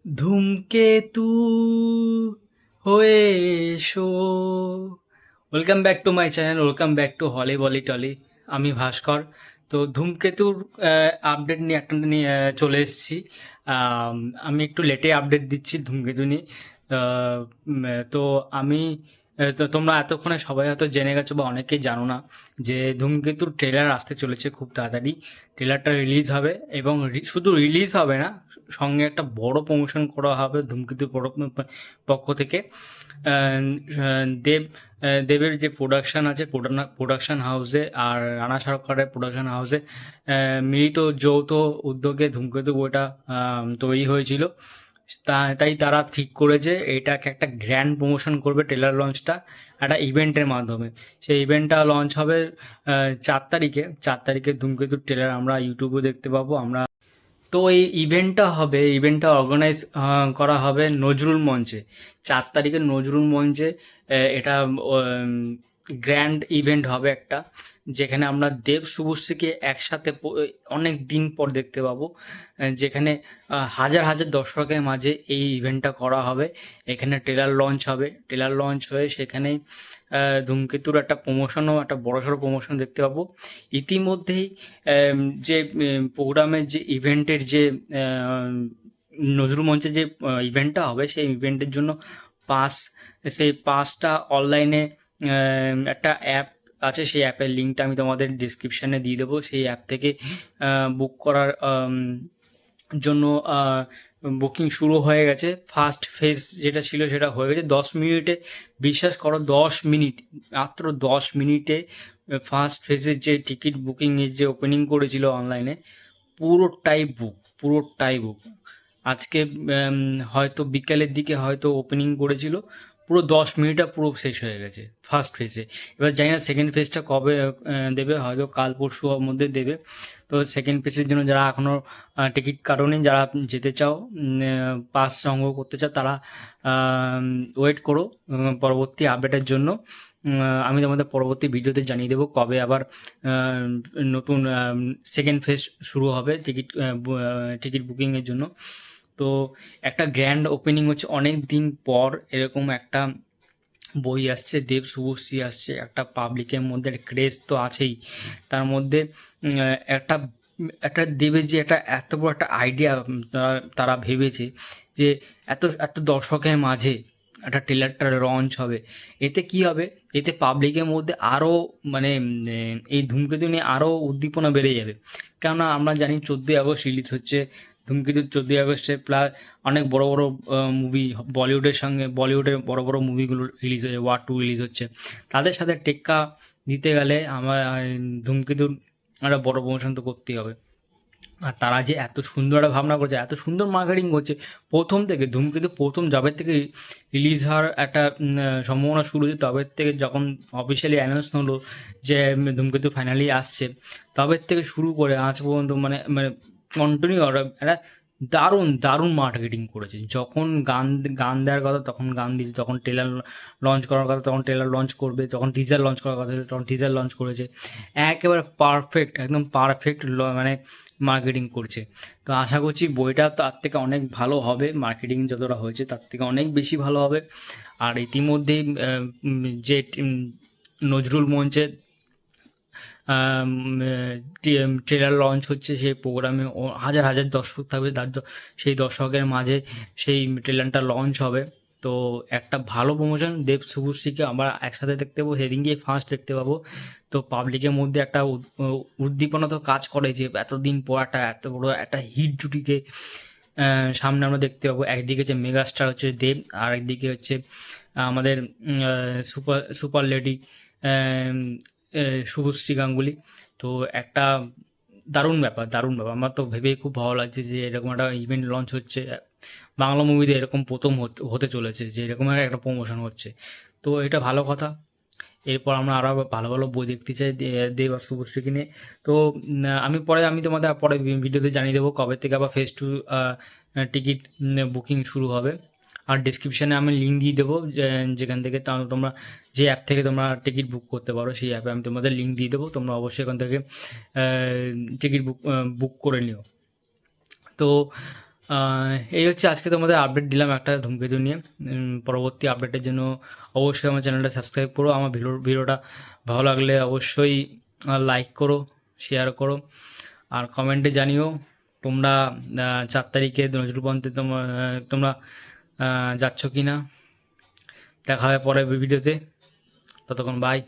ধূমকেতু হয়ে এসো। Welcome back to my channel, welcome back to Holly Bolly Tolly. আমি ভাস্কর। তো ধূমকেতুর আপডেট নিয়ে চলে এসেছি। আম, আমি একটু লেটে আপডেট দিচ্ছি ধূমকেতু নিয়ে। তো আমি তো তোমরা এতক্ষণে সবাই হয়তো জেনে গেছো বা অনেকেই জানো না যে ধূমকেতুর ট্রেলার আসতে চলেছে খুব তাড়াতাড়ি। ট্রেলারটা রিলিজ হবে এবং শুধু রিলিজ হবে না, সঙ্গে একটা বড় প্রমোশন করা হবে ধূমকেতুর পক্ষ থেকে। দেব দেবের যে প্রোডাকশন আছে, প্রোডাকশন হাউসে আর রানা সরকারের প্রোডাকশন হাউসে মিলিত যৌথ উদ্যোগে ধূমকেতু বইটা তৈরি হয়েছিল। তাই তারা ঠিক করেছে এটাকে একটা গ্র্যান্ড প্রমোশন করবে, ট্রেলার লঞ্চটা একটা ইভেন্টের মাধ্যমে। সেই ইভেন্টটা লঞ্চ হবে 4 তারিখে। 4 তারিখে ধূমকেতুর ট্রেলার আমরা ইউটিউবে দেখতে পাবো আমরা। তো এই ইভেন্টটা অর্গানাইজ করা হবে নজরুল মঞ্চে। 4 তারিখে নজরুল মঞ্চে এটা গ্র্যান্ড ইভেন্ট হবে একটা, যেখানে আমরা দেব শুভশ্রীকে একসাথে অনেক দিন পর দেখতে পাবো। যেখানে হাজার হাজার দর্শকের মাঝে এই ইভেন্টটা করা হবে। এখানে ট্রেলার লঞ্চ হবে, ট্রেলার লঞ্চ হয়ে সেখানেই ধূমকেতুর একটা প্রমোশনও, একটা বড়সড় প্রমোশন দেখতে পাবো। ইতিমধ্যেই যে প্রোগ্রামের যে ইভেন্টের যে আহ, নজরুল মঞ্চে যে ইভেন্টটা হবে, সেই ইভেন্টের জন্য পাস, সেই পাসটা অনলাইনে একটা অ্যাপ আছে, সেই অ্যাপের লিঙ্কটা আমি তোমাদের ডিসক্রিপশানে দিয়ে দেবো। সেই অ্যাপ থেকে বুক করার জন্য বুকিং শুরু হয়ে গেছে। ফার্স্ট ফেজ যেটা ছিল সেটা হয়ে গেছে 10 মিনিটে। বিশ্বাস করো, 10 মিনিট, মাত্র 10 মিনিটে ফার্স্ট ফেজের যে টিকিট বুকিংয়ের যে ওপেনিং করেছিল অনলাইনে, পুরোটাই বুক। আজকে হয়তো বিকেলের দিকে হয়তো ওপেনিং করেছিল, পুরো 10 মিনিটটা পুরো শেষ হয়ে গেছে ফার্স্ট ফেজে। এবার জানি না সেকেন্ড ফেজটা কবে দেবে, হয়তো কাল পরশুর মধ্যে দেবে। তো সেকেন্ড ফেজের জন্য যারা এখনও টিকিট কাটোনি, যারা যেতে চাও, পাস সংগ্রহ করতে চাও, তারা ওয়েট করো পরবর্তী আপডেটের জন্য। আমি তোমাদের পরবর্তী ভিডিওতে জানিয়ে দেবো কবে আবার আহ, নতুন সেকেন্ড ফেজ শুরু হবে টিকিট বুকিংয়ের জন্য। তো একটা গ্র্যান্ড ওপেনিং হচ্ছে, অনেক দিন পর এরকম একটা বই আসছে, দেব শুভশ্রী আসছে, একটা পাবলিকের মধ্যে একটা ক্রেজ তো আছেই। তার মধ্যে একটা একটা দেবের যে একটা এত বড় একটা আইডিয়া তারা ভেবেছে যে এত এত দর্শকের মাঝে একটা ট্রেলারটা লঞ্চ হবে। এতে কি হবে, এতে পাবলিকের মধ্যে আরও মানে এই ধূমকেতু নিয়ে আরও উদ্দীপনা বেড়ে যাবে। কেননা আমরা জানি 14ই আগস্ট রিলিজ হচ্ছে ধূমকেতু। 14ই আগস্টে প্লাস অনেক বড় বড় মুভি বলিউডের সঙ্গে, বলিউডের বড় বড় মুভিগুলো রিলিজ হচ্ছে, ওয়ার 2 রিলিজ হচ্ছে। তাদের সাথে টেক্কা দিতে গেলে আমার ধূমকেতুর একটা বড় প্রমোশন তো করতেই হবে। আর তারা যে এত সুন্দর একটা ভাবনা করছে, এত সুন্দর মার্কেটিং করছে, প্রথম থেকে ধূমকেতু প্রথম যবে থেকে রিলিজ হওয়ার একটা সম্ভাবনা শুরু হয়েছে, তবে থেকে যখন অফিসিয়ালি অ্যানাউন্স হলো যে ধূমকেতু ফাইনালি আসছে, তবে থেকে শুরু করে আজ পর্যন্ত মানে মানে কন্টিনিউ একটা দারুণ দারুণ মার্কেটিং করেছে। যখন গান গান দেওয়ার কথা তখন গান দিয়েছে, যখন ট্রেলার লঞ্চ করার কথা তখন ট্রেলার লঞ্চ করবে, যখন টিজার লঞ্চ করার কথা তখন টিজার লঞ্চ করেছে। একেবারে পারফেক্ট, একদম পারফেক্ট মানে মার্কেটিং করছে। তো আশা করছি বইটা তার থেকে অনেক ভালো হবে, মার্কেটিং যতটা হয়েছে তার থেকে অনেক বেশি ভালো হবে। আর ইতিমধ্যেই যে নজরুল মঞ্চে ট্রেলার লঞ্চ হচ্ছে, সেই প্রোগ্রামে হাজার হাজার দর্শক থাকবে, সেই দর্শকের মাঝে সেই ট্রেলারটা লঞ্চ হবে। তো একটা ভালো প্রমোশন, দেব শুভশ্রীকে আমরা একসাথে দেখতে পাবো, সেদিনকে ফার্স্ট দেখতে পাবো। তো পাবলিকের মধ্যে একটা উদ্দীপনা তো কাজ করে যে এতদিন পর একটা এত বড় একটা হিট জুটিকে সামনে আমরা দেখতে পাবো। একদিকে হচ্ছে মেগাস্টার হচ্ছে দেব, আর একদিকে হচ্ছে আমাদের super super lady Subhashree Ganguly. তো একটা দারুণ ব্যাপার আমার তো ভেবেই খুব ভালো লাগছে যে এরকম একটা ইভেন্ট লঞ্চ হচ্ছে বাংলা মুভিতে, এরকম প্রথম হতে চলেছে যে এরকম একটা প্রমোশন হচ্ছে। তো এটা ভালো কথা। এরপর আমরা আরও ভালো ভালো বই দেখতে চাই দেব আর শুভশ্রীকে নিয়ে। তো আমি তোমাদের পরে ভিডিওতে জানিয়ে দেবো কবে থেকে আবার ফেজ 2 টিকিট বুকিং শুরু হবে। আর ডিসক্রিপশানে আমি লিঙ্ক দিয়ে দেবো, যেখান থেকে তোমরা যে অ্যাপ থেকে তোমরা টিকিট বুক করতে পারো, সেই অ্যাপে আমি তোমাদের লিঙ্ক দিয়ে দেবো। তোমরা অবশ্যই এখান থেকে টিকিট বুক করে নিও। তো এই হচ্ছে আজকে তোমাদের আপডেট দিলাম একটা ধূমকেতু নিয়ে। পরবর্তী আপডেটের জন্য অবশ্যই আমার চ্যানেলটা সাবস্ক্রাইব করো। আমার ভিডিওটা ভালো লাগলে অবশ্যই লাইক করো, শেয়ার করো, আর কমেন্টে জানিও তোমরা 4 তারিখে নজরুলপন্থে তোমরা যাচ্ছ কি না। দেখা হবে পরের ভিডিওতে। ততক্ষণ বাই।